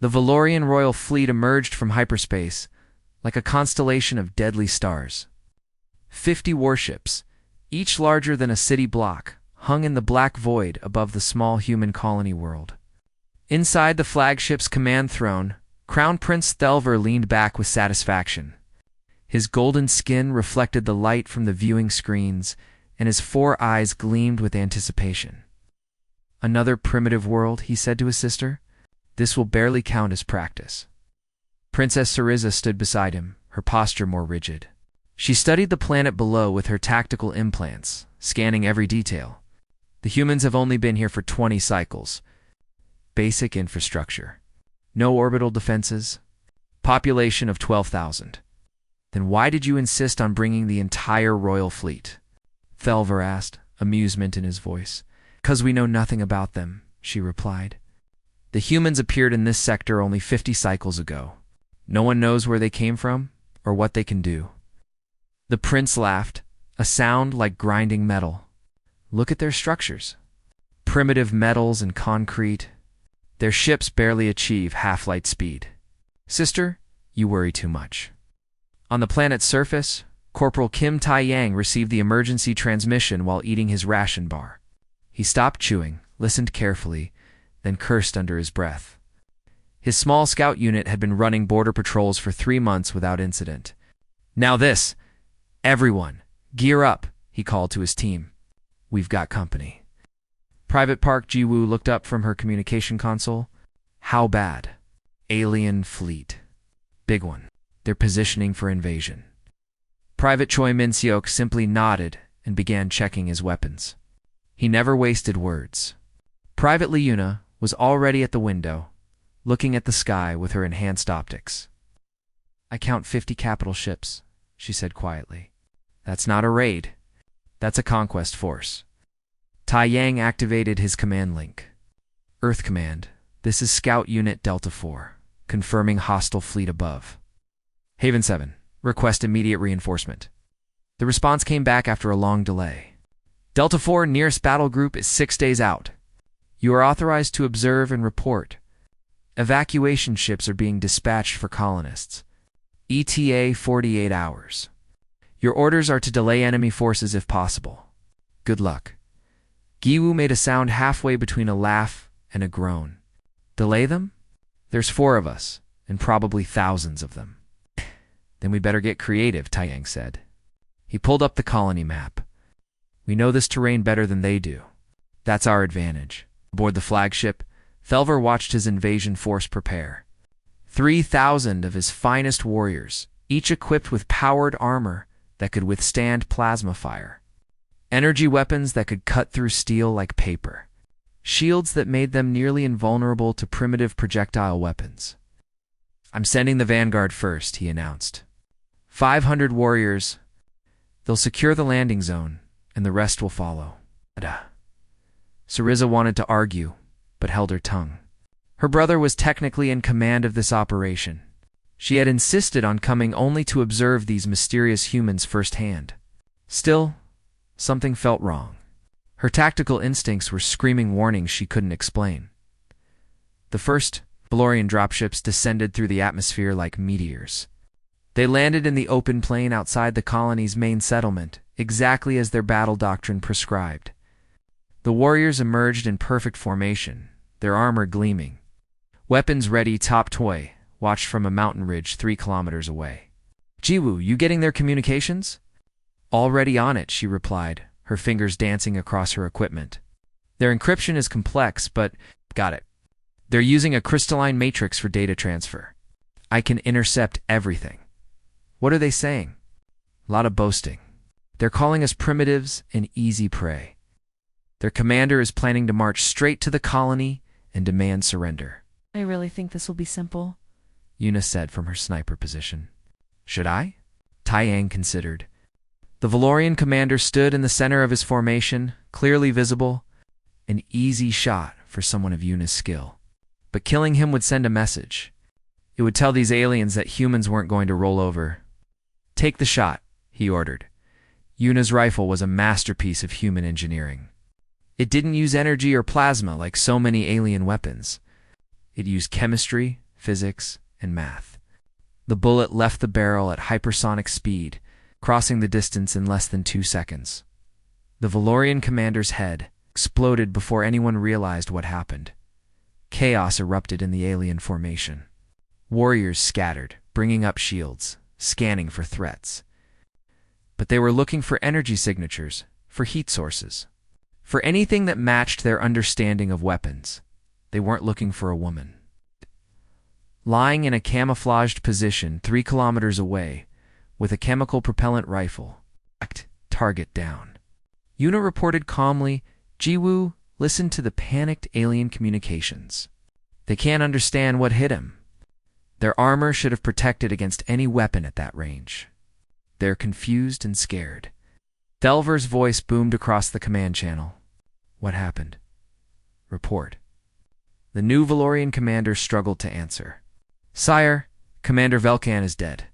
The Valorian royal fleet emerged from hyperspace like a constellation of deadly stars. 50 warships, each larger than a city block, hung in the black void above the small human colony world. Inside the flagship's command throne, Crown Prince Thelver leaned back with satisfaction. His golden skin reflected the light from the viewing screens, and his 4 eyes gleamed with anticipation. "Another primitive world," he said to his sister. "This will barely count as practice." Princess Sariza stood beside him, her posture more rigid. She studied the planet below with her tactical implants, scanning every detail. The humans have only been here for 20 cycles. Basic infrastructure. No orbital defenses. Population of 12,000. Then why did you insist on bringing the entire royal fleet? Thelver asked, amusement in his voice. "'Cause we know nothing about them," she replied. "The humans appeared in this sector only 50 cycles ago. No one knows where they came from or what they can do." The prince laughed, a sound like grinding metal. "Look at their structures. Primitive metals and concrete. Their ships barely achieve half-light speed. Sister, you worry too much." On the planet's surface, Corporal Kim Tai-Yang received the emergency transmission while eating his ration bar. He stopped chewing, listened carefully, then cursed under his breath. His small scout unit had been running border patrols for 3 months without incident. "Now this! Everyone, gear up," he called to his team. "We've got company." Private Park Ji-woo looked up from her communication console. "How bad?" "Alien fleet. Big one. They're positioning for invasion." Private Choi Min-seok simply nodded and began checking his weapons. He never wasted words. Private Leuna was already at the window, looking at the sky with her enhanced optics. "I count 50 capital ships," she said quietly. "That's not a raid. That's a conquest force." Tai-Yang activated his command link. "Earth Command, this is Scout Unit Delta 4, confirming hostile fleet above. Haven 7, request immediate reinforcement." The response came back after a long delay. "Delta 4, nearest battle group is 6 days out. You are authorized to observe and report. Evacuation ships are being dispatched for colonists. ETA 48 hours. Your orders are to delay enemy forces if possible. Good luck." Gi-woo made a sound halfway between a laugh and a groan. "Delay them? There's 4 of us, and probably thousands of them." "Then we better get creative," Tai-Yang said. He pulled up the colony map. "We know this terrain better than they do. That's our advantage." Aboard the flagship, Thelver watched his invasion force prepare. 3,000 of his finest warriors, each equipped with powered armor that could withstand plasma fire. Energy weapons that could cut through steel like paper. Shields that made them nearly invulnerable to primitive projectile weapons. "I'm sending the vanguard first," he announced. 500 warriors. They'll secure the landing zone, and the rest will follow. Sariza wanted to argue, but held her tongue. Her brother was technically in command of this operation. She had insisted on coming only to observe these mysterious humans firsthand. Still, something felt wrong. Her tactical instincts were screaming warnings she couldn't explain. The first Valorian dropships descended through the atmosphere like meteors. They landed in the open plain outside the colony's main settlement, exactly as their battle doctrine prescribed. The warriors emerged in perfect formation, their armor gleaming. Weapons ready, top toy, watched from a mountain ridge 3 kilometers away. "Ji-woo, you getting their communications?" "Already on it," she replied, her fingers dancing across her equipment. "Their encryption is complex, but got it. They're using a crystalline matrix for data transfer. I can intercept everything." "What are they saying?" "A lot of boasting. They're calling us primitives and easy prey. Their commander is planning to march straight to the colony and demand surrender." "I really think this will be simple," Yuna said from her sniper position. "Should I?" Tai-Yang considered. The Valorian commander stood in the center of his formation, clearly visible, an easy shot for someone of Yuna's skill. But killing him would send a message. It would tell these aliens that humans weren't going to roll over. "Take the shot," he ordered. Yuna's rifle was a masterpiece of human engineering. It didn't use energy or plasma like so many alien weapons. It used chemistry, physics, and math. The bullet left the barrel at hypersonic speed, crossing the distance in less than 2 seconds. The Valorian commander's head exploded before anyone realized what happened. Chaos erupted in the alien formation. Warriors scattered, bringing up shields, scanning for threats. But they were looking for energy signatures, for heat sources, for anything that matched their understanding of weapons. They weren't looking for a woman. Lying in a camouflaged position 3 kilometers away, with a chemical propellant rifle, target down. Yuna reported calmly, "Jiwoo, listen to the panicked alien communications. They can't understand what hit him. Their armor should have protected against any weapon at that range. They're confused and scared." Delver's voice boomed across the command channel. "What happened?" "Report." The new Valorian commander struggled to answer. "Sire, Commander Velkan is dead.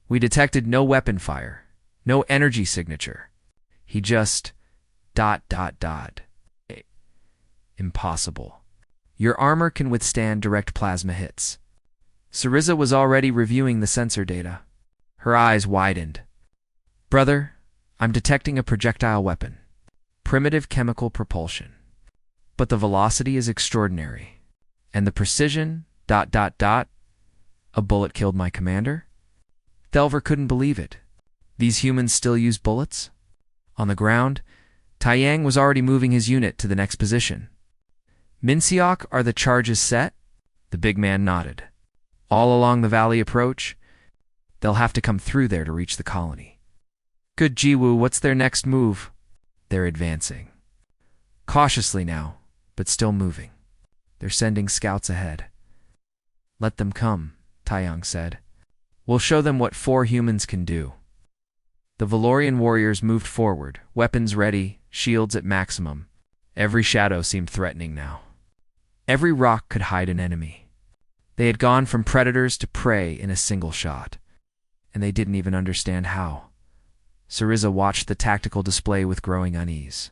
We detected no weapon fire, no energy signature. He just... ... Impossible. Your armor can withstand direct plasma hits." Syriza was already reviewing the sensor data. Her eyes widened. "Brother, I'm detecting a projectile weapon. Primitive chemical propulsion. But the velocity is extraordinary. And the precision... ... A bullet killed my commander?" Delver couldn't believe it. These humans still use bullets? On the ground, Taiyang was already moving his unit to the next position. "Minseok, are the charges set?" The big man nodded. "All along the valley approach? They'll have to come through there to reach the colony." "Good, Jiwoo, what's their next move?" "They're advancing. Cautiously now, but still moving. They're sending scouts ahead." "Let them come," Taiyang said. "We'll show them what 4 humans can do." The Valorian warriors moved forward, weapons ready, shields at maximum. Every shadow seemed threatening now. Every rock could hide an enemy. They had gone from predators to prey in a single shot, and they didn't even understand how. Syriza watched the tactical display with growing unease.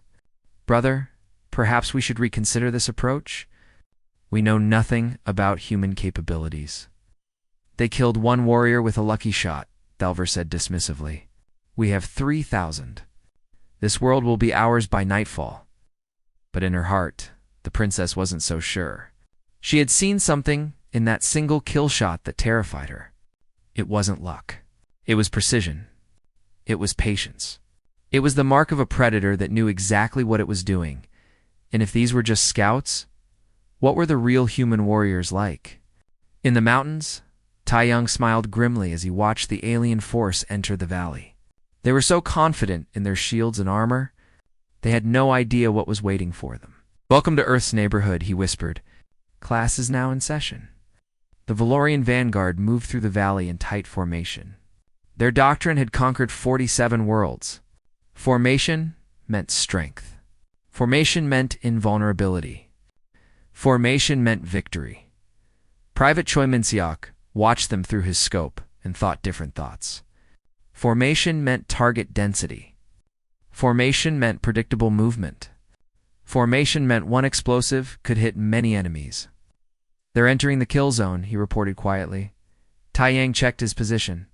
"Brother, perhaps we should reconsider this approach? We know nothing about human capabilities." "They killed 1 warrior with a lucky shot," Delver said dismissively. "We have 3,000. This world will be ours by nightfall." But in her heart, the princess wasn't so sure. She had seen something in that single kill shot that terrified her. It wasn't luck. It was precision. It was patience. It was the mark of a predator that knew exactly what it was doing. And if these were just scouts, what were the real human warriors like? In the mountains, Taiyang smiled grimly as he watched the alien force enter the valley. They were so confident in their shields and armor, they had no idea what was waiting for them. "Welcome to Earth's neighborhood," he whispered. "Class is now in session." The Valorian vanguard moved through the valley in tight formation. Their doctrine had conquered 47 worlds. Formation meant strength. Formation meant invulnerability. Formation meant victory. Private Choi Min-seok watched them through his scope and thought different thoughts. Formation meant target density. Formation meant predictable movement. Formation meant one explosive could hit many enemies. "They're entering the kill zone," he reported quietly. Taiyang checked his position.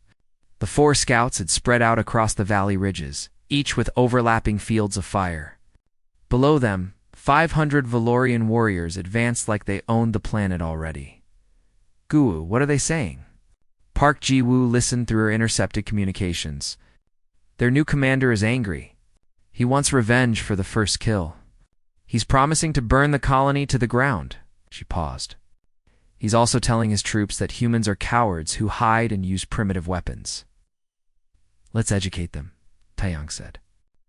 The 4 scouts had spread out across the valley ridges, each with overlapping fields of fire. Below them, 500 Valorian warriors advanced like they owned the planet already. "Guwu, what are they saying?" Park Ji-woo listened through her intercepted communications. "Their new commander is angry. He wants revenge for the first kill. He's promising to burn the colony to the ground." She paused. "He's also telling his troops that humans are cowards who hide and use primitive weapons." "Let's educate them," Taeyang said.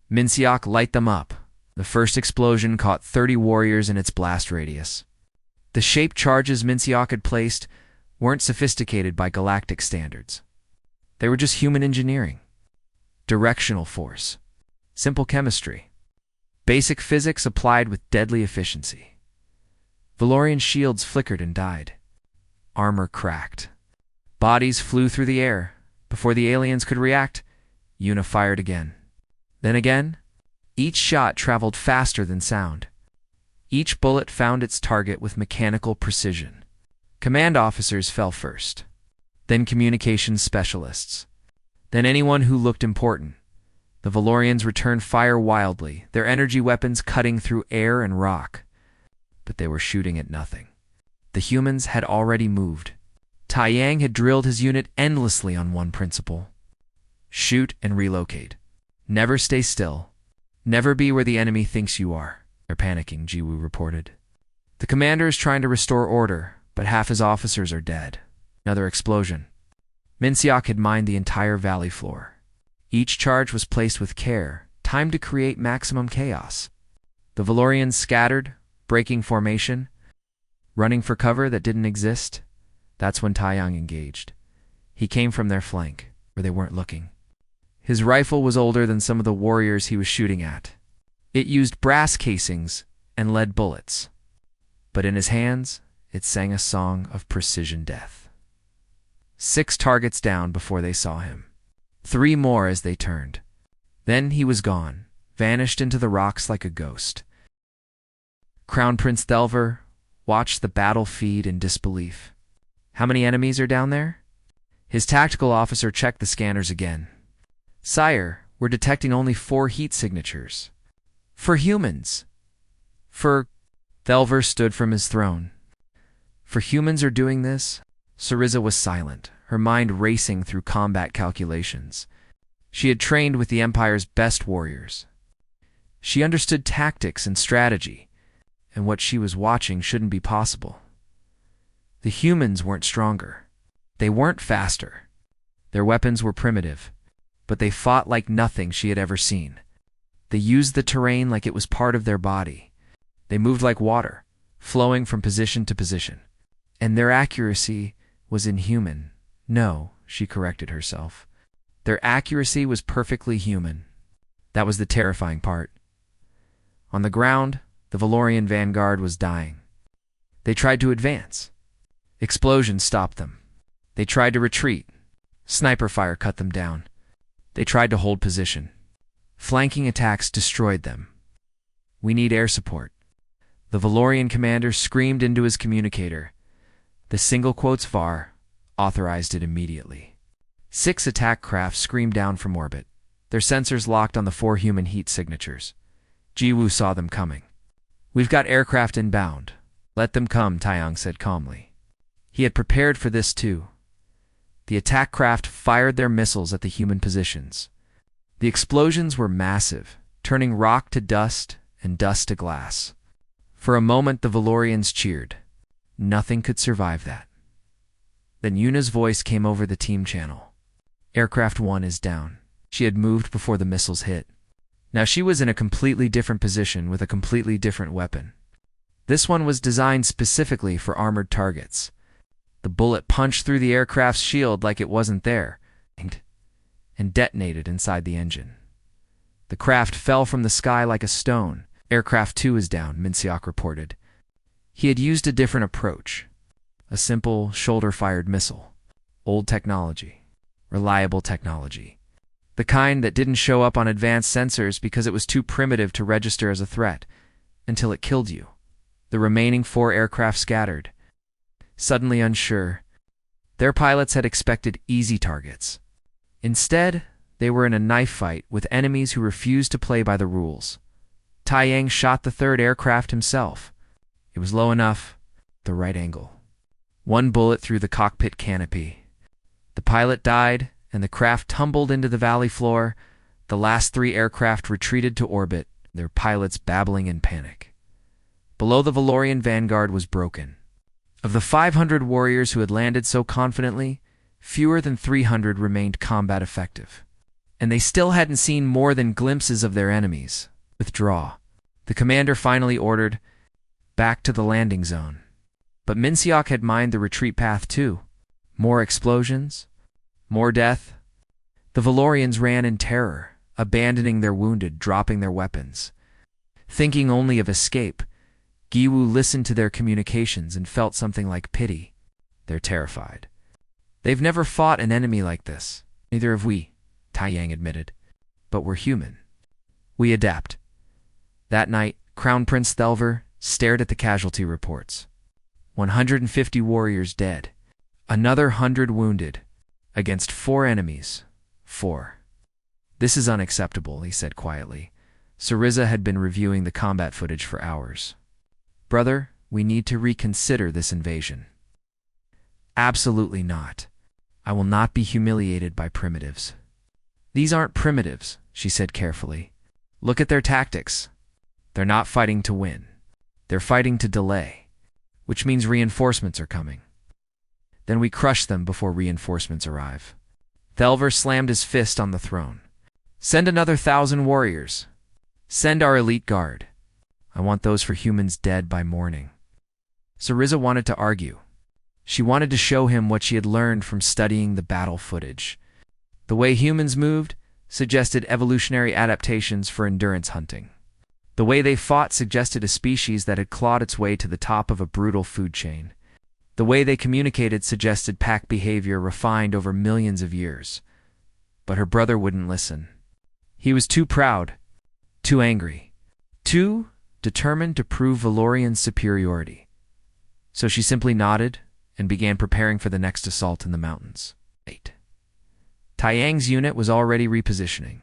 "Min-seok, light them up." The first explosion caught 30 warriors in its blast radius. The shaped charges Min-seok had placed weren't sophisticated by galactic standards. They were just human engineering. Directional force. Simple chemistry. Basic physics applied with deadly efficiency. Valorian shields flickered and died. Armor cracked. Bodies flew through the air. Before the aliens could react, Yuna fired again. Then again. Each shot traveled faster than sound. Each bullet found its target with mechanical precision. Command officers fell first, then communications specialists, then anyone who looked important. The Valorians returned fire wildly, their energy weapons cutting through air and rock. But they were shooting at nothing. The humans had already moved. Tai Yang had drilled his unit endlessly on one principle: shoot and relocate. Never stay still. Never be where the enemy thinks you are. They're panicking, Jiwoo reported. The commander is trying to restore order, but half his officers are dead. Another explosion. Minseok had mined the entire valley floor. Each charge was placed with care, timed to create maximum chaos. The Valorians scattered, breaking formation, running for cover that didn't exist. That's when Taeyang engaged. He came from their flank, where they weren't looking. His rifle was older than some of the warriors he was shooting at. It used brass casings and lead bullets. But in his hands, it sang a song of precision death. 6 targets down before they saw him. 3 more as they turned. Then he was gone, vanished into the rocks like a ghost. Crown Prince Thelver watched the battle feed in disbelief. How many enemies are down there? His tactical officer checked the scanners again. Sire, we're detecting only 4 heat signatures. For humans. Thelver stood from his throne. For humans are doing this? Syriza was silent, her mind racing through combat calculations. She had trained with the Empire's best warriors. She understood tactics and strategy, and what she was watching shouldn't be possible. The humans weren't stronger. They weren't faster. Their weapons were primitive, but they fought like nothing she had ever seen. They used the terrain like it was part of their body. They moved like water, flowing from position to position. And their accuracy was inhuman. No, she corrected herself. Their accuracy was perfectly human. That was the terrifying part. On the ground, the Valorian vanguard was dying. They tried to advance. Explosions stopped them. They tried to retreat. Sniper fire cut them down. They tried to hold position. Flanking attacks destroyed them. We need air support. The Valorian commander screamed into his communicator. The single quotes VAR authorized it immediately. 6 attack craft screamed down from orbit. Their sensors locked on the 4 human heat signatures. Jiwoo saw them coming. We've got aircraft inbound. Let them come, Taeyang said calmly. He had prepared for this too. The attack craft fired their missiles at the human positions. The explosions were massive, turning rock to dust and dust to glass. For a moment the Valorians cheered. Nothing could survive that. Then Yuna's voice came over the team channel. Aircraft 1 is down. She had moved before the missiles hit. Now she was in a completely different position with a completely different weapon. This one was designed specifically for armored targets. The bullet punched through the aircraft's shield like it wasn't there, and detonated inside the engine. The craft fell from the sky like a stone. Aircraft 2 is down, Minseok reported. He had used a different approach. A simple, shoulder-fired missile. Old technology. Reliable technology. The kind that didn't show up on advanced sensors because it was too primitive to register as a threat, until it killed you. The remaining 4 aircraft scattered. Suddenly unsure. Their pilots had expected easy targets. Instead, they were in a knife fight with enemies who refused to play by the rules. Taeyang shot the 3rd aircraft himself. It was low enough, the right angle. 1 bullet through the cockpit canopy. The pilot died, and the craft tumbled into the valley floor. The last 3 aircraft retreated to orbit, their pilots babbling in panic. Below, the Valorian vanguard was broken. Of the 500 warriors who had landed so confidently, fewer than 300 remained combat effective. And they still hadn't seen more than glimpses of their enemies. Withdraw. The commander finally ordered, back to the landing zone. But Minseok had mined the retreat path too. More explosions. More death. The Valorians ran in terror, abandoning their wounded, dropping their weapons. Thinking only of escape, Giwu listened to their communications and felt something like pity. They're terrified. They've never fought an enemy like this. Neither have we, Taeyang admitted. But we're human. We adapt. That night, Crown Prince Thelver stared at the casualty reports. 150 warriors dead. Another 100 wounded. Against 4 enemies. 4. This is unacceptable, he said quietly. Sariza had been reviewing the combat footage for hours. Brother, we need to reconsider this invasion. Absolutely not. I will not be humiliated by primitives. These aren't primitives, she said carefully. Look at their tactics. They're not fighting to win. They're fighting to delay, which means reinforcements are coming. Then we crush them before reinforcements arrive. Thelver slammed his fist on the throne. Send another 1,000 warriors. Send our elite guard. I want those for humans dead by morning. Sariza wanted to argue. She wanted to show him what she had learned from studying the battle footage. The way humans moved suggested evolutionary adaptations for endurance hunting. The way they fought suggested a species that had clawed its way to the top of a brutal food chain. The way they communicated suggested pack behavior refined over millions of years. But her brother wouldn't listen. He was too proud, too angry, too determined to prove Valorian's superiority. So she simply nodded and began preparing for the next assault in the mountains. 8. Taiyang's unit was already repositioning.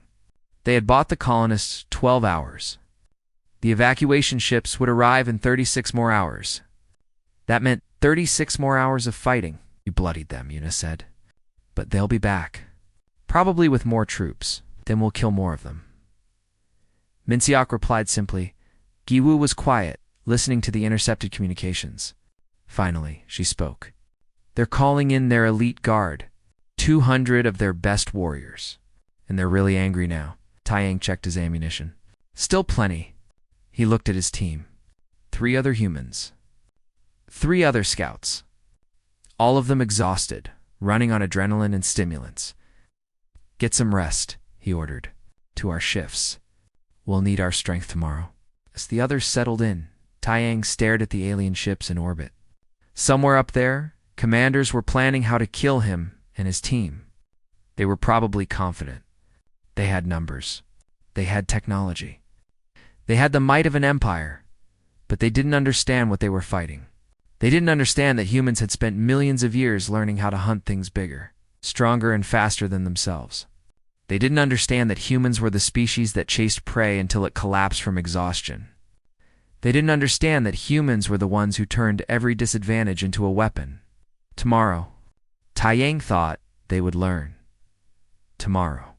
They had bought the colonists 12 hours. The evacuation ships would arrive in 36 more hours. That meant 36 more hours of fighting. You bloodied them, Yuna said. But they'll be back. Probably with more troops. Then we'll kill more of them. Minseok replied simply. Giwu was quiet, listening to the intercepted communications. Finally, she spoke. They're calling in their elite guard, 200 of their best warriors. And they're really angry now. Taiyang checked his ammunition. Still plenty. He looked at his team. 3 other humans. 3 other scouts. All of them exhausted, running on adrenaline and stimulants. Get some rest, he ordered. To our shifts. We'll need our strength tomorrow. As the others settled in, Taiyang stared at the alien ships in orbit. Somewhere up there, commanders were planning how to kill him and his team. They were probably confident. They had numbers. They had technology. They had the might of an empire, but they didn't understand what they were fighting. They didn't understand that humans had spent millions of years learning how to hunt things bigger, stronger and faster than themselves. They didn't understand that humans were the species that chased prey until it collapsed from exhaustion. They didn't understand that humans were the ones who turned every disadvantage into a weapon. Tomorrow, Taiyang thought they would learn. Tomorrow.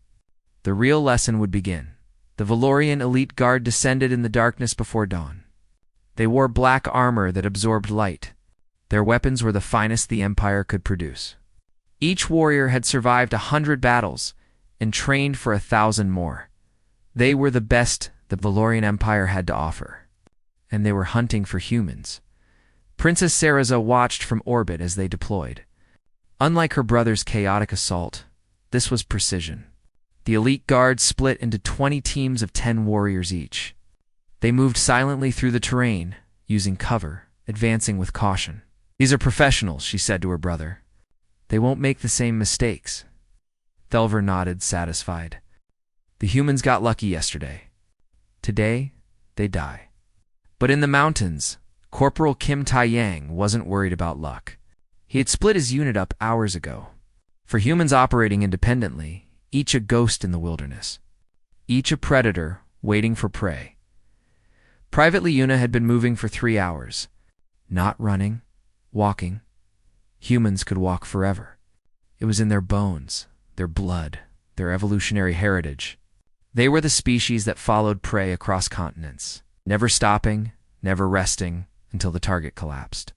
The real lesson would begin. The Valorian elite guard descended in the darkness before dawn. They wore black armor that absorbed light. Their weapons were the finest the Empire could produce. Each warrior had survived 100 battles and trained for 1,000 more. They were the best the Valorian Empire had to offer. And they were hunting for humans. Princess Sariza watched from orbit as they deployed. Unlike her brother's chaotic assault, this was precision. The elite guard split into 20 teams of 10 warriors each. They moved silently through the terrain, using cover, advancing with caution. These are professionals, she said to her brother. They won't make the same mistakes. Thelver nodded, satisfied. The humans got lucky yesterday. Today, they die. But in the mountains, Corporal Kim Taiyang wasn't worried about luck. He had split his unit up hours ago. For humans operating independently, each a ghost in the wilderness. Each a predator waiting for prey. Privately, Yuna had been moving for 3 hours. Not running, walking. Humans could walk forever. It was in their bones, their blood, their evolutionary heritage. They were the species that followed prey across continents, never stopping, never resting, until the target collapsed.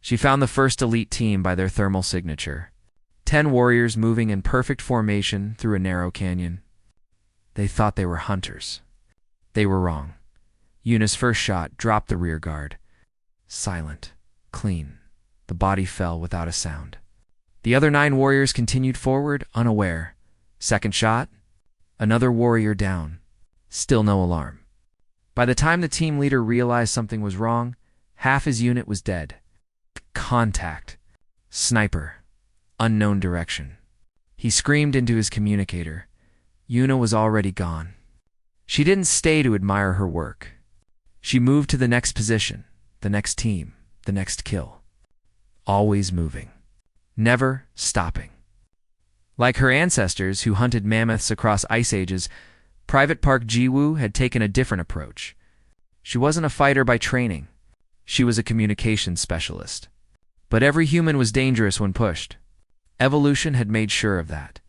She found the first elite team by their thermal signature. 10 warriors moving in perfect formation through a narrow canyon. They thought they were hunters. They were wrong. Yuna's first shot dropped the rear guard. Silent, clean. The body fell without a sound. The other 9 warriors continued forward, unaware. Second shot, another warrior down. Still no alarm. By the time the team leader realized something was wrong, half his unit was dead. Contact. Sniper. Unknown direction. He screamed into his communicator. Yuna was already gone. She didn't stay to admire her work. She moved to the next position, the next team. the next kill. Always moving. Never stopping. Like her ancestors who hunted mammoths across ice ages, Private Park Ji-woo had taken a different approach. She wasn't a fighter by training. She was a communications specialist. But every human was dangerous when pushed. Evolution had made sure of that.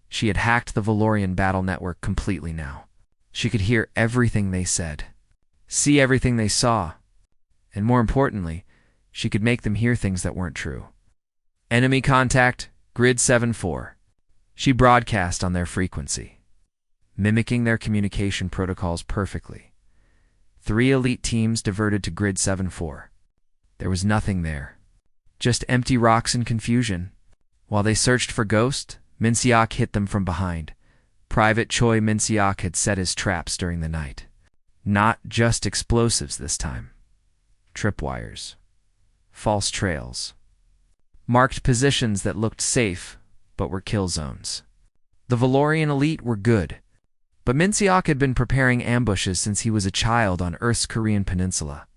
She had hacked the Valorian battle network completely now. She could hear everything they said, see everything they saw, and more importantly, she could make them hear things that weren't true. Enemy contact, Grid 7-4. She broadcast on their frequency, mimicking their communication protocols perfectly. 3 elite teams diverted to Grid 7-4. There was nothing there, just empty rocks and confusion. While they searched for Ghost, Min-seok hit them from behind. Private Choi Min-seok had set his traps during the night. Not just explosives this time. Tripwires. False trails. Marked positions that looked safe, but were kill zones. The Valorian elite were good, but Min-seok had been preparing ambushes since he was a child on Earth's Korean peninsula.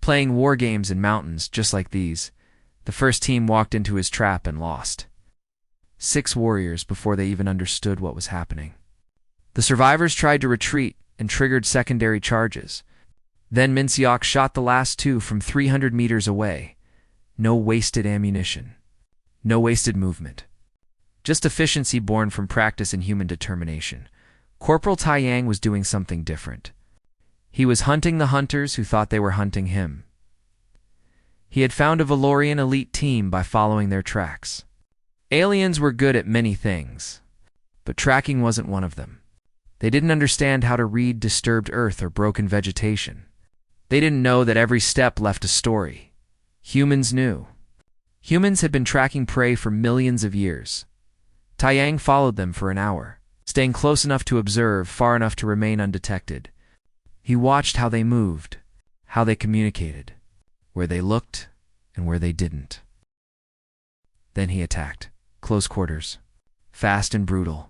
Playing war games in mountains just like these, the first team walked into his trap and lost. 6 warriors before they even understood what was happening. The survivors tried to retreat and triggered secondary charges. Then Min-seok shot the last 2 from 300 meters away. No wasted ammunition. No wasted movement. Just efficiency born from practice and human determination. Corporal Taiyang was doing something different. He was hunting the hunters who thought they were hunting him. He had found a Valorian elite team by following their tracks. Aliens were good at many things, but tracking wasn't one of them. They didn't understand how to read disturbed earth or broken vegetation. They didn't know that every step left a story. Humans knew. Humans had been tracking prey for millions of years. Taiyang followed them for an hour, staying close enough to observe, far enough to remain undetected. He watched how they moved, how they communicated, where they looked and where they didn't. Then he attacked. Close quarters. Fast and brutal.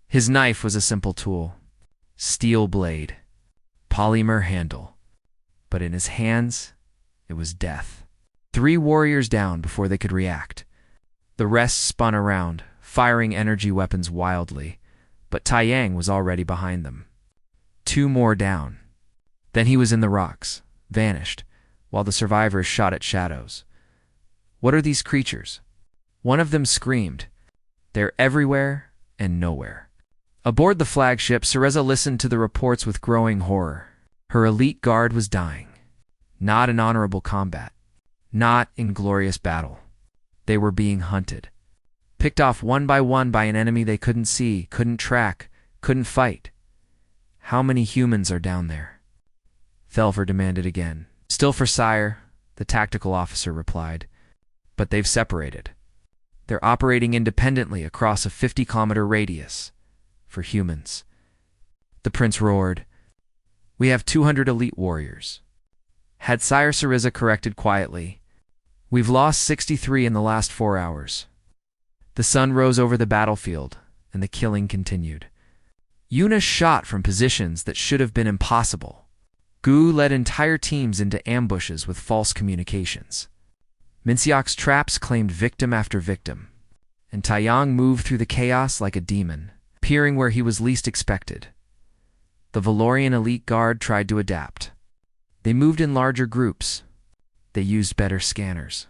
His knife was a simple tool. Steel blade. Polymer handle. But in his hands, it was death. 3 warriors down before they could react. The rest spun around, firing energy weapons wildly, but Taiyang was already behind them. 2 more down. Then he was in the rocks, vanished, while the survivors shot at shadows. What are these creatures? One of them screamed. They're everywhere and nowhere. Aboard the flagship, Cereza listened to the reports with growing horror. Her elite guard was dying. Not in honorable combat. Not in glorious battle. They were being hunted. Picked off one by an enemy they couldn't see, couldn't track, couldn't fight. How many humans are down there? Thelver demanded again. Still for sire, the tactical officer replied. But they've separated. They're operating independently across a 50-kilometer radius. For humans. The prince roared. We have 200 elite warriors. Had Sire Cereza corrected quietly. We've lost 63 in the last 4 hours. The sun rose over the battlefield, and the killing continued. Yuna shot from positions that should have been impossible. Gu led entire teams into ambushes with false communications. Min-seok's traps claimed victim after victim, and Taiyang moved through the chaos like a demon, peering where he was least expected. The Valorian elite guard tried to adapt. They moved in larger groups. They used better scanners.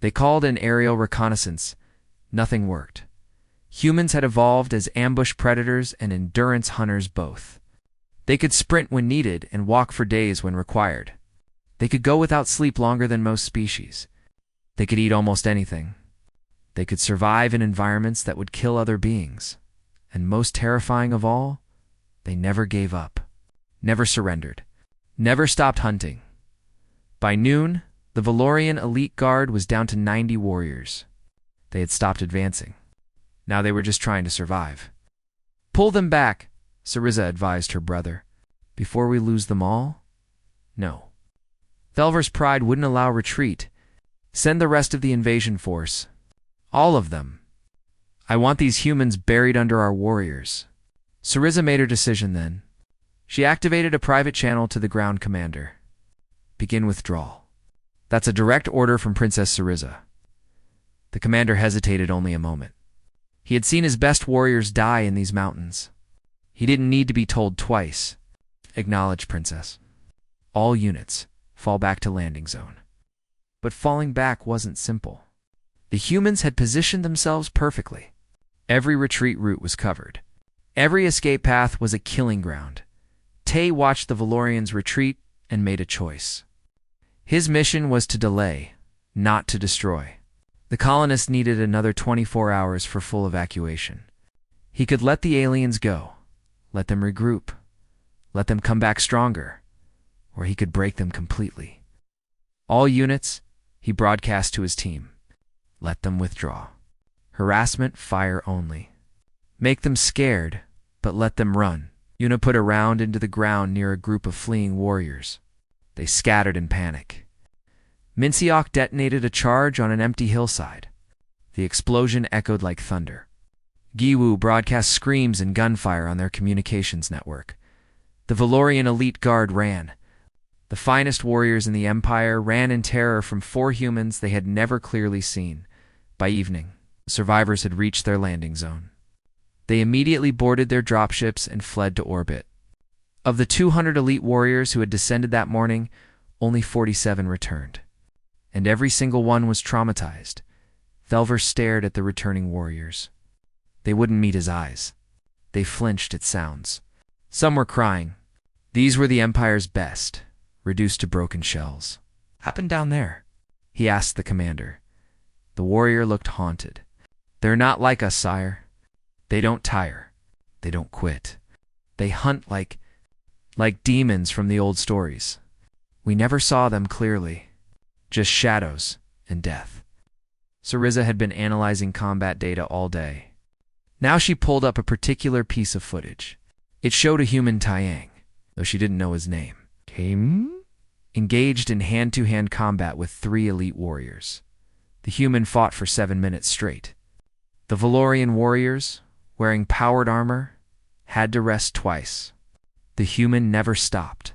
They called in aerial reconnaissance. Nothing worked. Humans had evolved as ambush predators and endurance hunters both. They could sprint when needed and walk for days when required. They could go without sleep longer than most species. They could eat almost anything. They could survive in environments that would kill other beings. And most terrifying of all, they never gave up, never surrendered, never stopped hunting. By noon, the Valorian elite guard was down to 90 warriors. They had stopped advancing. Now they were just trying to survive. Pull them back, Cereza advised her brother. Before we lose them all? No. Thelver's pride wouldn't allow retreat. Send the rest of the invasion force. All of them. I want these humans buried under our warriors. Cereza made her decision then. She activated a private channel to the ground commander. Begin withdrawal. That's a direct order from Princess Syriza. The commander hesitated only a moment. He had seen his best warriors die in these mountains. He didn't need to be told twice. Acknowledged, Princess. All units, fall back to landing zone. But falling back wasn't simple. The humans had positioned themselves perfectly. Every retreat route was covered. Every escape path was a killing ground. Tay watched the Valorians retreat and made a choice. His mission was to delay, not to destroy. The colonists needed another 24 hours for full evacuation. He could let the aliens go, let them regroup, let them come back stronger, or he could break them completely. All units, he broadcast to his team. Let them withdraw. Harassment, fire only. Make them scared, but let them run. Una put a round into the ground near a group of fleeing warriors. They scattered in panic. Minciok detonated a charge on an empty hillside. The explosion echoed like thunder. Giwu broadcast screams and gunfire on their communications network. The Valorian elite guard ran. The finest warriors in the Empire ran in terror from 4 humans they had never clearly seen. By evening, survivors had reached their landing zone. They immediately boarded their dropships and fled to orbit. Of the 200 elite warriors who had descended that morning, only 47 returned. And every single one was traumatized. Thelver stared at the returning warriors. They wouldn't meet his eyes. They flinched at sounds. Some were crying. These were the Empire's best, reduced to broken shells. Happened down there? He asked the commander. The warrior looked haunted. They're not like us, sire. They don't tire. They don't quit. They hunt like demons from the old stories. We never saw them clearly. Just shadows and death. Syriza had been analyzing combat data all day. Now she pulled up a particular piece of footage. It showed a human Taiyang, though she didn't know his name. Engaged in hand-to-hand combat with 3 elite warriors. The human fought for 7 minutes straight. The Valorian warriors, wearing powered armor, had to rest twice. The human never stopped.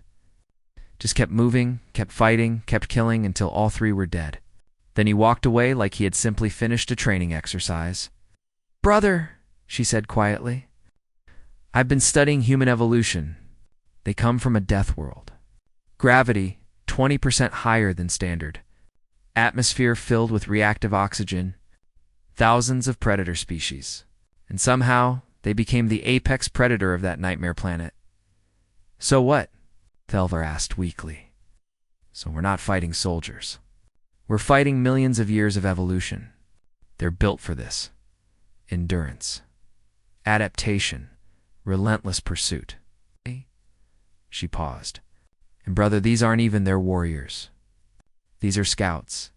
Just kept moving, kept fighting, kept killing until all 3 were dead. Then he walked away like he had simply finished a training exercise. "Brother," she said quietly, "I've been studying human evolution. They come from a death world. Gravity, 20% higher than standard. Atmosphere filled with reactive oxygen. Thousands of predator species. And somehow, they became the apex predator of that nightmare planet." "So what?" Thelver asked weakly. "So we're not fighting soldiers. We're fighting millions of years of evolution. They're built for this. Endurance. Adaptation. Relentless pursuit." She paused. "And brother, these aren't even their warriors. These are scouts.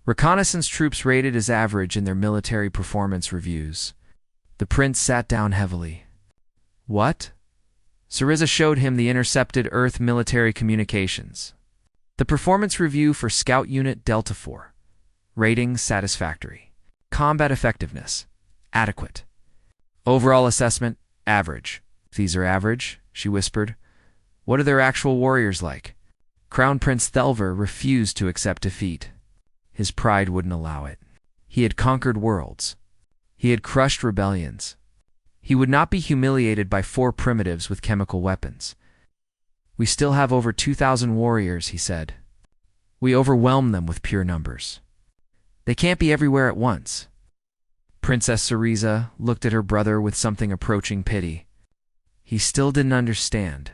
Reconnaissance troops rated as average in their military performance reviews." The prince sat down heavily. "What?" Syriza showed him the intercepted Earth military communications. The performance review for Scout Unit Delta 4. Rating satisfactory. Combat effectiveness adequate. Overall assessment average. "These are average," she whispered. "What are their actual warriors like?" Crown Prince Thelver refused to accept defeat. His pride wouldn't allow it. He had conquered worlds. He had crushed rebellions. He would not be humiliated by 4 primitives with chemical weapons. "We still have over 2,000 warriors," he said. "We overwhelm them with pure numbers. They can't be everywhere at once." Princess Syriza looked at her brother with something approaching pity. He still didn't understand.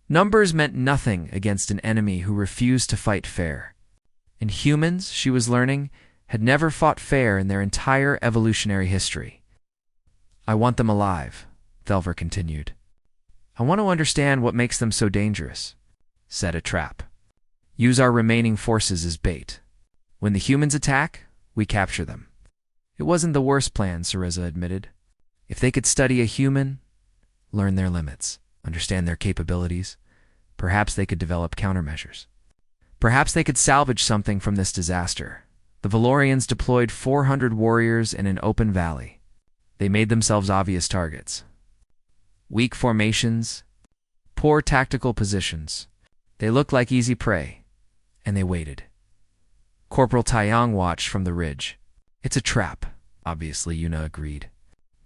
Numbers meant nothing against an enemy who refused to fight fair. And humans, she was learning, had never fought fair in their entire evolutionary history. "I want them alive," Thelver continued. "I want to understand what makes them so dangerous. Set a trap. Use our remaining forces as bait. When the humans attack, we capture them." It wasn't the worst plan, Syriza admitted. If they could study a human, learn their limits, understand their capabilities, perhaps they could develop countermeasures. Perhaps they could salvage something from this disaster. The Valorians deployed 400 warriors in an open valley. They made themselves obvious targets. Weak formations, poor tactical positions. They looked like easy prey, and they waited. Corporal Taiyang watched from the ridge. It's a trap, obviously, Yuna agreed.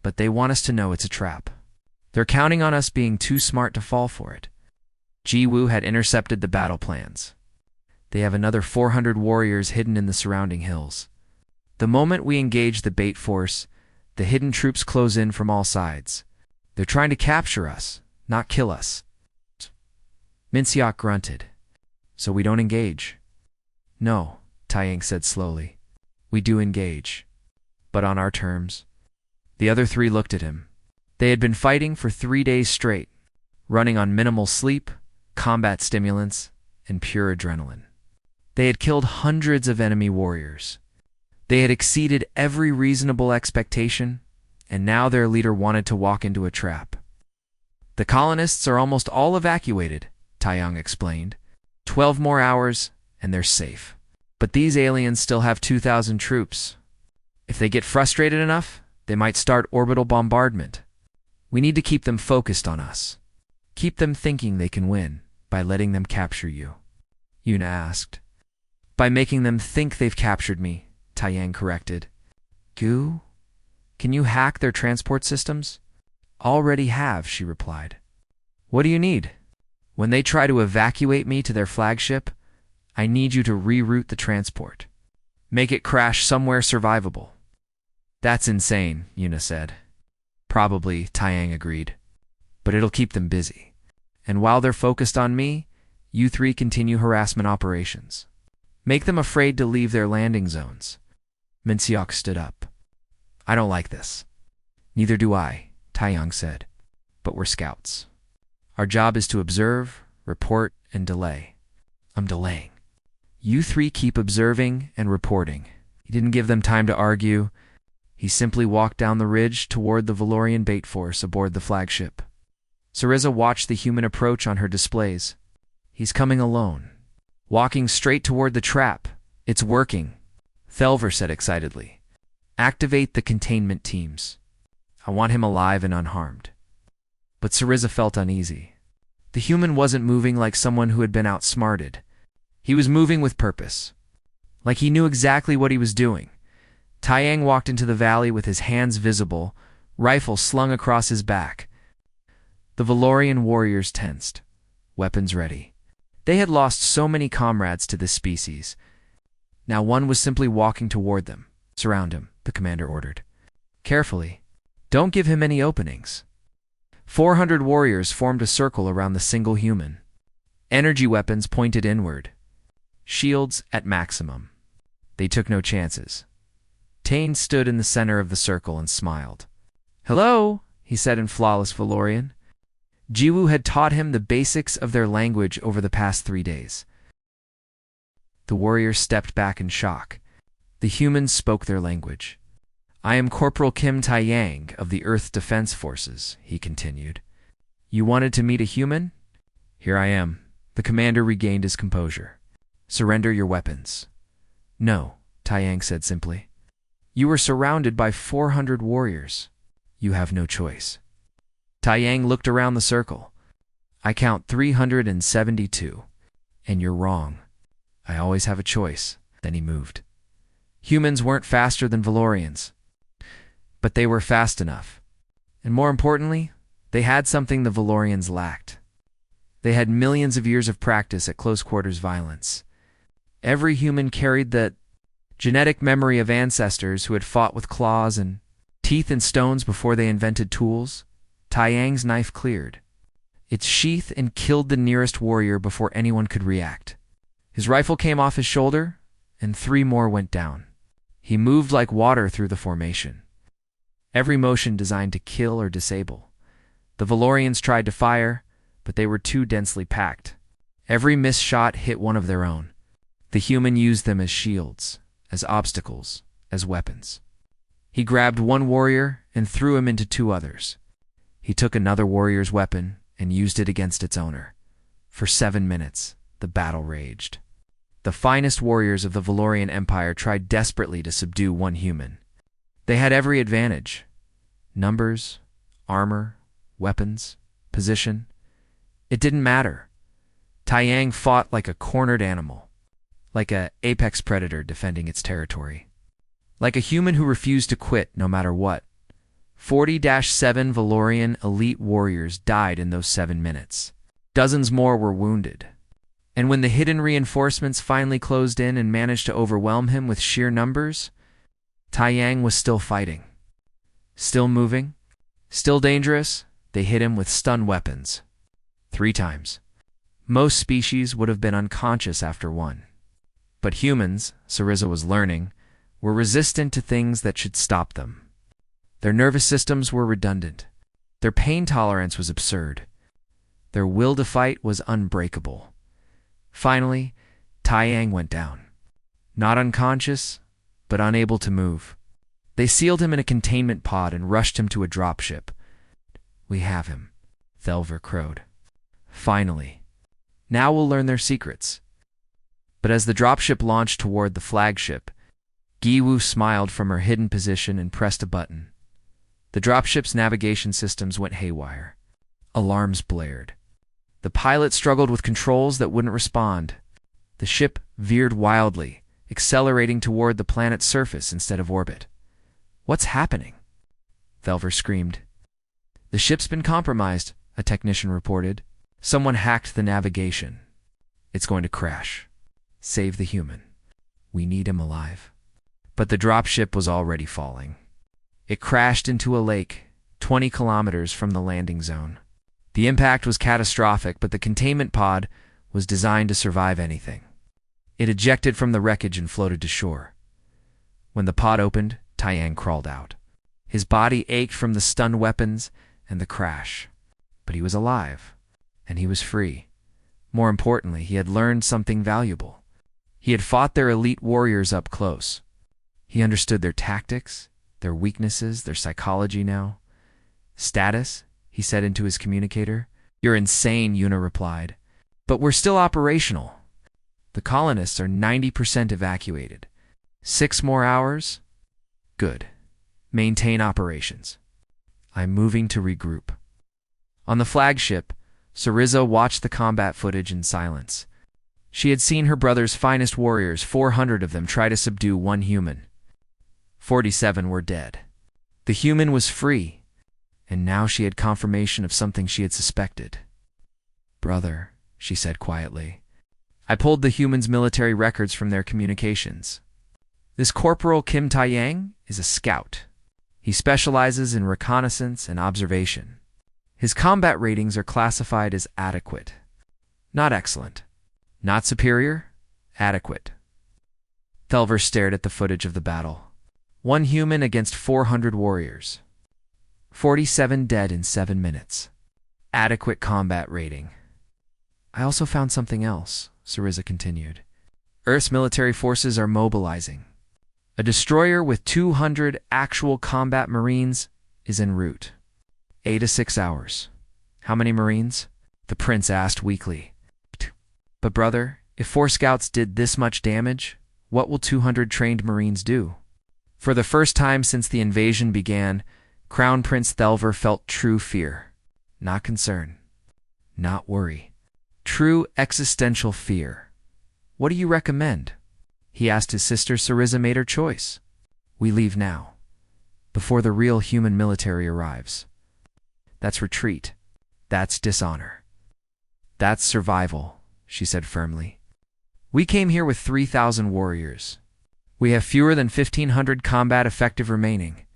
But they want us to know it's a trap. They're counting on us being too smart to fall for it. Ji Wu had intercepted the battle plans. They have another 400 warriors hidden in the surrounding hills. The moment we engage the bait force, the hidden troops close in from all sides. They're trying to capture us, not kill us. Minseok grunted. So we don't engage? No, Taiyang said slowly. We do engage. But on our terms. The other three looked at him. They had been fighting for 3 days straight, running on minimal sleep, combat stimulants, and pure adrenaline. They had killed hundreds of enemy warriors. They had exceeded every reasonable expectation, and now their leader wanted to walk into a trap. The colonists are almost all evacuated, Taiyang explained. 12 more hours, and they're safe. But these aliens still have 2,000 troops. If they get frustrated enough, they might start orbital bombardment. We need to keep them focused on us. Keep them thinking they can win by letting them capture you. Yuna asked. By making them think they've captured me, Taiyang corrected. Gu? Can you hack their transport systems? Already have, she replied. What do you need? When they try to evacuate me to their flagship, I need you to reroute the transport. Make it crash somewhere survivable. That's insane, Yuna said. Probably, Taiyang agreed. But it'll keep them busy. And while they're focused on me, you three continue harassment operations. Make them afraid to leave their landing zones. Minseok stood up. I don't like this. Neither do I, Taiyang said. But we're scouts. Our job is to observe, report, and delay. I'm delaying. You three keep observing and reporting. He didn't give them time to argue. He simply walked down the ridge toward the Valorian bait force aboard the flagship. Sariza watched the human approach on her displays. He's coming alone. Walking straight toward the trap. It's working, Thelver said excitedly. Activate the containment teams. I want him alive and unharmed. But Sariza felt uneasy. The human wasn't moving like someone who had been outsmarted. He was moving with purpose. Like he knew exactly what he was doing. Taiyang walked into the valley with his hands visible, rifle slung across his back. The Valorian warriors tensed, weapons ready. They had lost so many comrades to this species. Now one was simply walking toward them. Surround him, the commander ordered. Carefully. Don't give him any openings. 400 warriors formed a circle around the single human. Energy weapons pointed inward. Shields at maximum. They took no chances. Tane stood in the center of the circle and smiled. Hello, he said in flawless Valorian. Jiwoo had taught him the basics of their language over the past 3 days. The warriors stepped back in shock. The humans spoke their language. I am Corporal Kim Taiyang of the Earth Defense Forces, he continued. You wanted to meet a human? Here I am. The commander regained his composure. Surrender your weapons. No, Taiyang said simply. You were surrounded by 400 warriors. You have no choice. Taiyang looked around the circle. I count 372. And you're wrong. I always have a choice. Then he moved. Humans weren't faster than Valorians. But they were fast enough. And more importantly, they had something the Valorians lacked. They had millions of years of practice at close-quarters violence. Every human carried the genetic memory of ancestors who had fought with claws and teeth and stones before they invented tools. Taiyang's knife cleared its sheath and killed the nearest warrior before anyone could react. His rifle came off his shoulder, and 3 more went down. He moved like water through the formation. Every motion designed to kill or disable. The Valorians tried to fire, but they were too densely packed. Every missed shot hit one of their own. The human used them as shields, as obstacles, as weapons. He grabbed one warrior and threw him into 2 others. He took another warrior's weapon and used it against its owner. For 7 minutes, the battle raged. The finest warriors of the Valorian Empire tried desperately to subdue one human. They had every advantage. Numbers, armor, weapons, position. It didn't matter. Taiyang fought like a cornered animal. like a apex predator defending its territory. Like a human who refused to quit no matter what. 40-7 Valorian elite warriors died in those 7 minutes. Dozens more were wounded. And when the hidden reinforcements finally closed in and managed to overwhelm him with sheer numbers, Taiyang was still fighting. Still moving. Still dangerous. They hit him with stun weapons. 3 times. Most species would have been unconscious after one. But humans, Sariza was learning, were resistant to things that should stop them. Their nervous systems were redundant. Their pain tolerance was absurd. Their will to fight was unbreakable. Finally, Taiyang went down. Not unconscious, but unable to move. They sealed him in a containment pod and rushed him to a dropship. "We have him," Thelver crowed. "Finally. Now we'll learn their secrets." But as the dropship launched toward the flagship, Giwu smiled from her hidden position and pressed a button. The dropship's navigation systems went haywire. Alarms blared. The pilot struggled with controls that wouldn't respond. The ship veered wildly, accelerating toward the planet's surface instead of orbit. "What's happening?" Thelver screamed. "The ship's been compromised," a technician reported. "Someone hacked the navigation. It's going to crash. Save the human. We need him alive." But the dropship was already falling. It crashed into a lake, 20 kilometers from the landing zone. The impact was catastrophic, but the containment pod was designed to survive anything. It ejected from the wreckage and floated to shore. When the pod opened, Taiyang crawled out. His body ached from the stun weapons and the crash. But he was alive, and he was free. More importantly, he had learned something valuable. He had fought their elite warriors up close. He understood their tactics, their weaknesses, their psychology now. "Status?" he said into his communicator. "You're insane," Yuna replied. "But we're still operational. The colonists are 90% evacuated. 6 more hours? Good. Maintain operations. I'm moving to regroup." On the flagship, Sariza watched the combat footage in silence. She had seen her brother's finest warriors, 400 of them, try to subdue one human. 47 were dead. The human was free, and now she had confirmation of something she had suspected. "Brother," she said quietly, "I pulled the humans' military records from their communications. This Corporal Kim Taiyang is a scout. He specializes in reconnaissance and observation. His combat ratings are classified as adequate. Not excellent. Not superior. Adequate." Thelver stared at the footage of the battle. 1 human against 400 warriors. 47 dead in 7 minutes. Adequate combat rating. "I also found something else," Sariza continued. "Earth's military forces are mobilizing. A destroyer with 200 actual combat marines is en route. 8 to 6 hours. How many marines?" the prince asked weakly. "But brother, if 4 scouts did this much damage, what will 200 trained marines do?" For the first time since the invasion began, Crown Prince Thelver felt true fear. Not concern. Not worry. True existential fear. "What do you recommend?" he asked his sister. Sariza made her choice. "We leave now, before the real human military arrives. That's retreat. That's dishonor. That's survival," she said firmly. "We came here with 3,000 warriors. We have fewer than 1,500 combat effective remaining.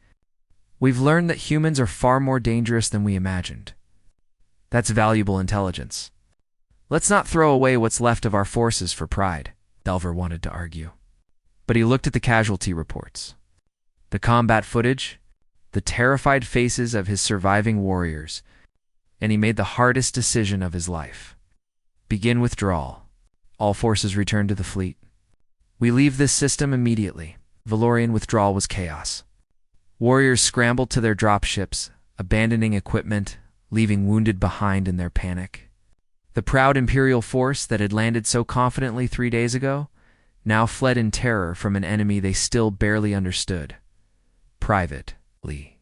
We've learned that humans are far more dangerous than we imagined. That's valuable intelligence. Let's not throw away what's left of our forces for pride," Thelver wanted to argue. But he looked at the casualty reports. The combat footage, the terrified faces of his surviving warriors, and he made the hardest decision of his life. Begin withdrawal. All forces return to the fleet. We leave this system immediately. Valorian withdrawal was chaos. Warriors scrambled to their dropships, abandoning equipment, leaving wounded behind in their panic. The proud Imperial force that had landed so confidently 3 days ago now fled in terror from an enemy they still barely understood. Private Lee.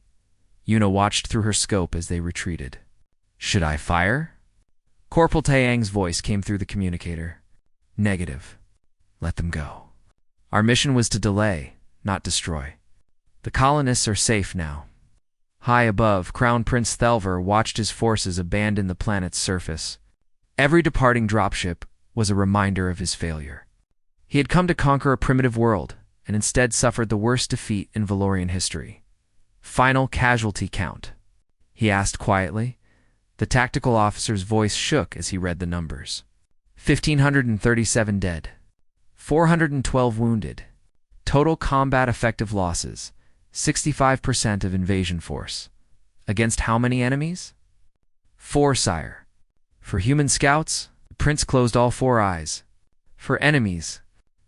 Yuna watched through her scope as they retreated. "Should I fire?" Corporal Taiyang's voice came through the communicator. "Negative. Let them go. Our mission was to delay, not destroy. The colonists are safe now. High above, Crown Prince Thelver watched his forces abandon the planet's surface. Every departing dropship was a reminder of his failure. He had come to conquer a primitive world, and instead suffered the worst defeat in Valorian history. Final casualty count, he asked quietly. The tactical officer's voice shook as he read the numbers. 1,537 dead. 412 wounded. Total combat effective losses, 65% of invasion force. Against how many enemies? 4, sire. For human scouts, the prince closed all 4 eyes. For enemies,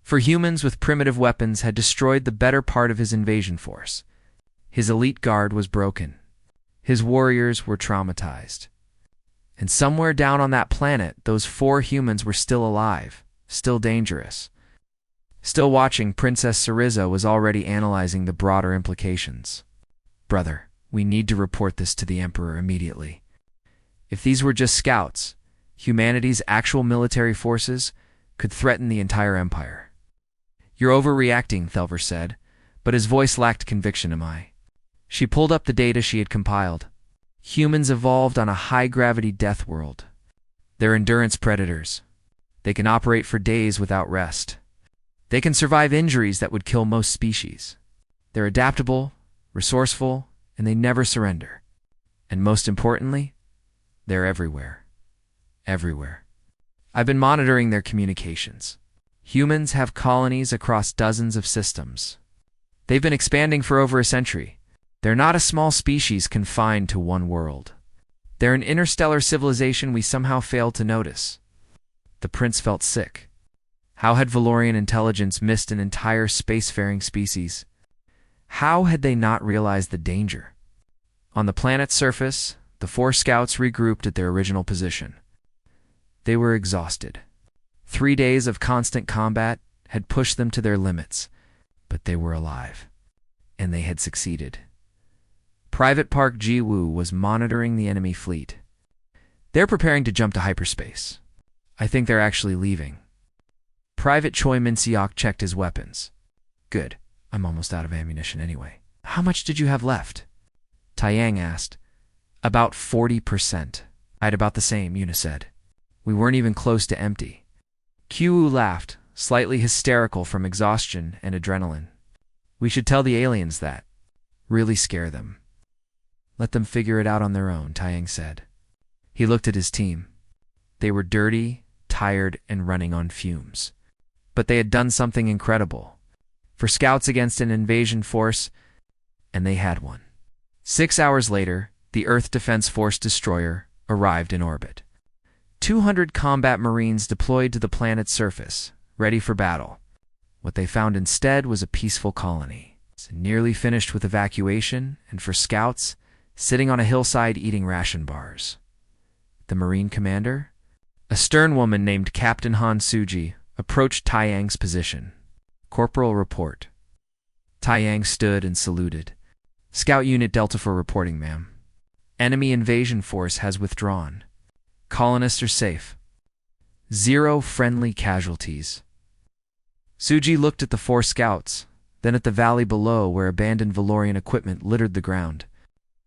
for humans with primitive weapons had destroyed the better part of his invasion force. His elite guard was broken. His warriors were traumatized. And somewhere down on that planet, those 4 humans were still alive, still dangerous. Still watching, Princess Syriza was already analyzing the broader implications. Brother, we need to report this to the Emperor immediately. If these were just scouts, humanity's actual military forces could threaten the entire empire. You're overreacting, Thelver said, but his voice lacked conviction. Am I? She pulled up the data she had compiled. Humans evolved on a high-gravity death world. They're endurance predators. They can operate for days without rest. They can survive injuries that would kill most species. They're adaptable, resourceful, and they never surrender. And most importantly, they're everywhere. Everywhere. I've been monitoring their communications. Humans have colonies across dozens of systems. They've been expanding for over a century. They're not a small species confined to one world. They're an interstellar civilization we somehow failed to notice. The prince felt sick. How had Valorian intelligence missed an entire spacefaring species? How had they not realized the danger? On the planet's surface, the 4 scouts regrouped at their original position. They were exhausted. 3 days of constant combat had pushed them to their limits, but they were alive, and they had succeeded. Private Park Ji-woo was monitoring the enemy fleet. They're preparing to jump to hyperspace. I think they're actually leaving. Private Choi Min-seok checked his weapons. Good. I'm almost out of ammunition anyway. How much did you have left? Taeyang asked. About 40%. I had about the same, Yuna said. We weren't even close to empty. Kyu laughed, slightly hysterical from exhaustion and adrenaline. We should tell the aliens that. Really scare them. Let them figure it out on their own, Taeyang said. He looked at his team. They were dirty, tired, and running on fumes. But they had done something incredible. For scouts against an invasion force, and they had one. 6 hours later, the Earth Defense Force destroyer arrived in orbit. 200 combat marines deployed to the planet's surface, ready for battle. What they found instead was a peaceful colony, nearly finished with evacuation, and for scouts, sitting on a hillside eating ration bars. The Marine commander, a stern woman named Captain Han Suji, approached Taeyang's position. Corporal report. Taeyang stood and saluted. Scout Unit Delta for reporting, ma'am. Enemy invasion force has withdrawn. Colonists are safe. 0 friendly casualties. Suji looked at the 4 scouts, then at the valley below where abandoned Valorian equipment littered the ground.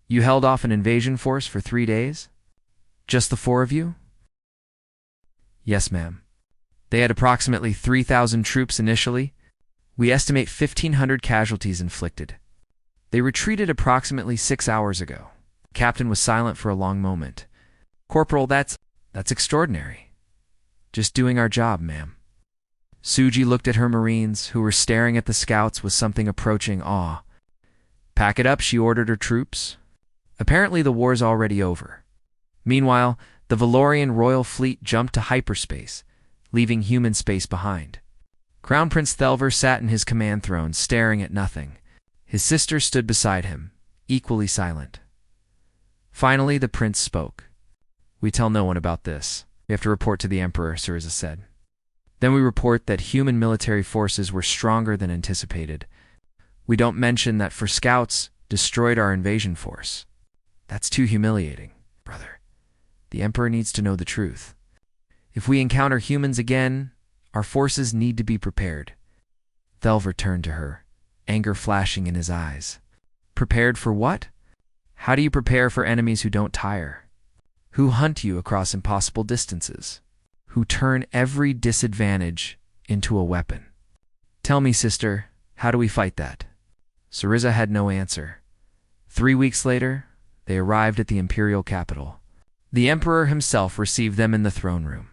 You held off an invasion force for 3 days? Just the 4 of you? Yes, ma'am. They had approximately 3,000 troops initially. We estimate 1,500 casualties inflicted. They retreated approximately 6 hours ago. The captain was silent for a long moment. Corporal, that's extraordinary. Just doing our job, ma'am. Suji looked at her Marines, who were staring at the scouts with something approaching awe. Pack it up, she ordered her troops. Apparently the war's already over. Meanwhile, the Valorian royal fleet jumped to hyperspace, leaving human space behind. Crown Prince Thelver sat in his command throne, staring at nothing. His sister stood beside him, equally silent. Finally, the prince spoke. We tell no one about this. We have to report to the Emperor, Syriza said. Then we report that human military forces were stronger than anticipated. We don't mention that for scouts, destroyed our invasion force. That's too humiliating, brother. The Emperor needs to know the truth. If we encounter humans again, Our forces need to be prepared. Thelver turned to her, anger flashing in his eyes. Prepared for what? How do you prepare for enemies who don't tire? Who hunt you across impossible distances? Who turn every disadvantage into a weapon? Tell me, sister, how do we fight that? Syriza had no answer. 3 weeks later, they arrived at the imperial capital. The emperor himself received them in the throne room.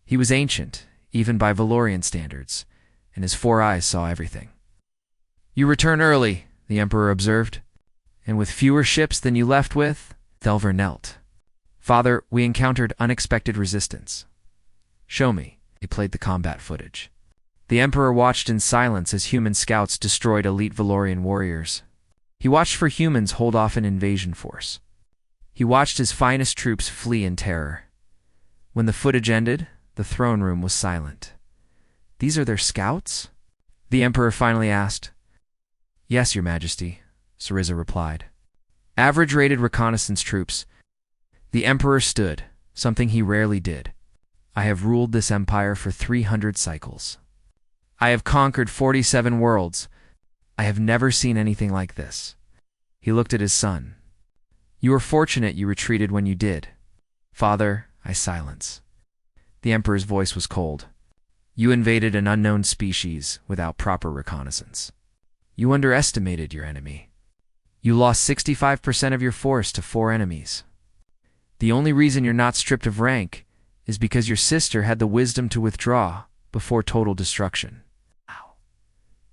He was ancient, even by Valorian standards, and his 4 eyes saw everything. You return early, the emperor observed, and with fewer ships than you left with. Thelver knelt. Father, we encountered unexpected resistance. Show me. He played the combat footage. The emperor watched in silence as human scouts destroyed elite Valorian warriors. He watched for humans hold off an invasion force. He watched his finest troops flee in terror. When the footage ended, the throne room was silent. These are their scouts? The emperor finally asked. Yes, your majesty, Syriza replied. Average-rated reconnaissance troops. The emperor stood, something he rarely did. I have ruled this empire for 300 cycles. I have conquered 47 worlds. I have never seen anything like this. He looked at his son. You were fortunate you retreated when you did. Father, I silence. The emperor's voice was cold. You invaded an unknown species without proper reconnaissance. You underestimated your enemy. You lost 65% of your force to 4 enemies. The only reason you're not stripped of rank is because your sister had the wisdom to withdraw before total destruction. Wow.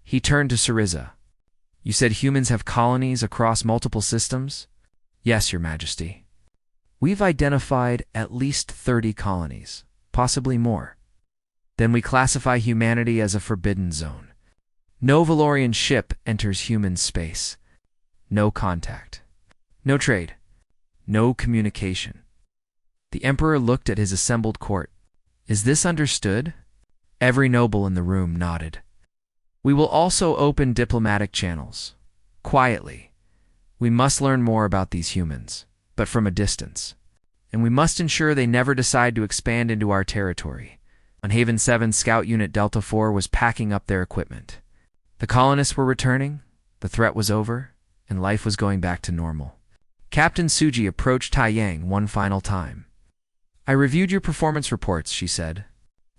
He turned to Syriza. You said humans have colonies across multiple systems? Yes, your majesty. We've identified at least 30 colonies, possibly more. Then we classify humanity as a forbidden zone. No Valorian ship enters human space. No contact. No trade. No communication. The emperor looked at his assembled court. Is this understood? Every noble in the room nodded. We will also open diplomatic channels. Quietly. We must learn more about these humans, but from a distance. And we must ensure they never decide to expand into our territory. On Haven 7, Scout Unit Delta 4 was packing up their equipment. The colonists were returning, the threat was over, and life was going back to normal. Captain Suji approached Tai Yang one final time. I reviewed your performance reports, she said.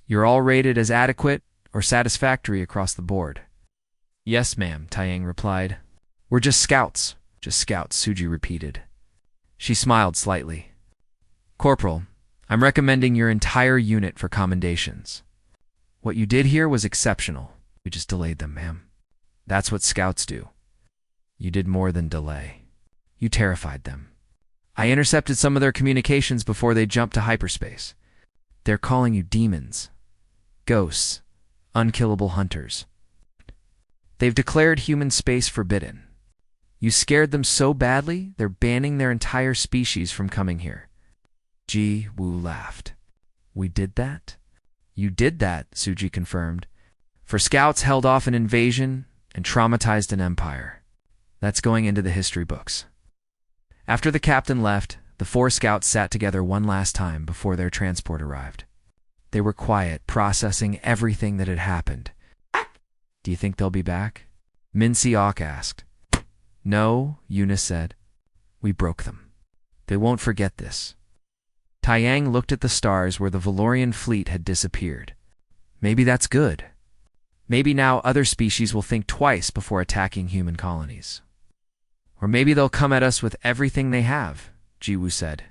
You're all rated as adequate or satisfactory across the board. Yes, ma'am, Tai Yang replied. We're just scouts, Suji repeated. She smiled slightly. Corporal, I'm recommending your entire unit for commendations. What you did here was exceptional. We just delayed them, ma'am. That's what scouts do. You did more than delay. You terrified them. I intercepted some of their communications before they jumped to hyperspace. They're calling you demons, ghosts, unkillable hunters. They've declared human space forbidden. You scared them so badly, they're banning their entire species from coming here. Ji Wu laughed. We did that? You did that, Suji confirmed. For scouts held off an invasion and traumatized an empire. That's going into the history books. After the captain left, the 4 scouts sat together one last time before their transport arrived. They were quiet, processing everything that had happened. Do you think they'll be back? Min Siok asked. No, Eunice said. We broke them. They won't forget this. Tai Yang looked at the stars where the Valorian fleet had disappeared. Maybe that's good. Maybe now other species will think twice before attacking human colonies. Or maybe they'll come at us with everything they have, Jiwoo said,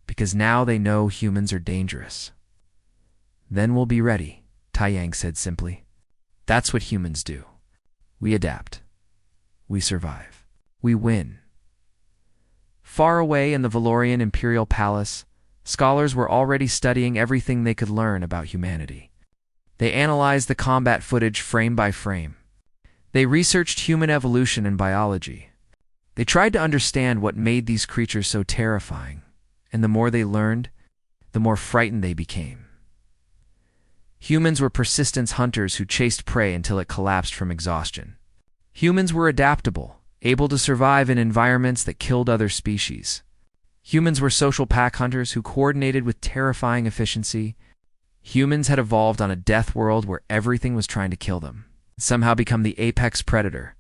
because now they know humans are dangerous. Then we'll be ready, Tai Yang said simply. That's what humans do. We adapt. We survive. We win. Far away in the Valorian Imperial Palace, scholars were already studying everything they could learn about humanity. They analyzed the combat footage frame by frame. They researched human evolution and biology. They tried to understand what made these creatures so terrifying, and the more they learned, the more frightened they became. Humans were persistence hunters who chased prey until it collapsed from exhaustion. Humans were adaptable, able to survive in environments that killed other species. Humans were social pack hunters who coordinated with terrifying efficiency, Humans had evolved on a death world where everything was trying to kill them, somehow become the apex predator.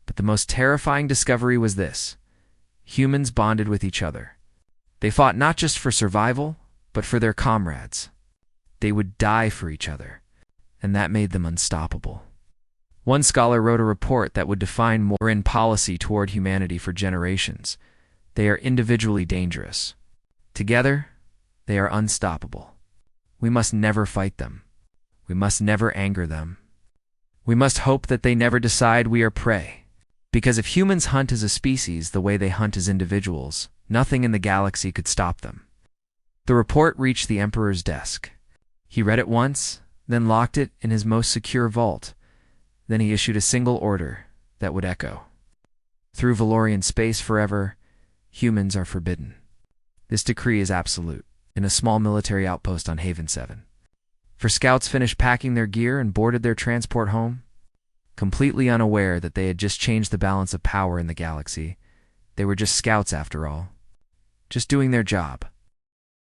But the most terrifying discovery was this: humans bonded with each other. They fought not just for survival, but for their comrades. They would die for each other, and that made them unstoppable. One scholar wrote a report that would define foreign policy toward humanity for generations. They are individually dangerous. Together, they are unstoppable. We must never fight them. We must never anger them. We must hope that they never decide we are prey. Because if humans hunt as a species the way they hunt as individuals, nothing in the galaxy could stop them. The report reached the Emperor's desk. He read it once, then locked it in his most secure vault. Then he issued a single order that would echo. Through Valorian space forever, humans are forbidden. This decree is absolute, in a small military outpost on Haven 7. For scouts finished packing their gear and boarded their transport home, completely unaware that they had just changed the balance of power in the galaxy. They were just scouts after all, just doing their job.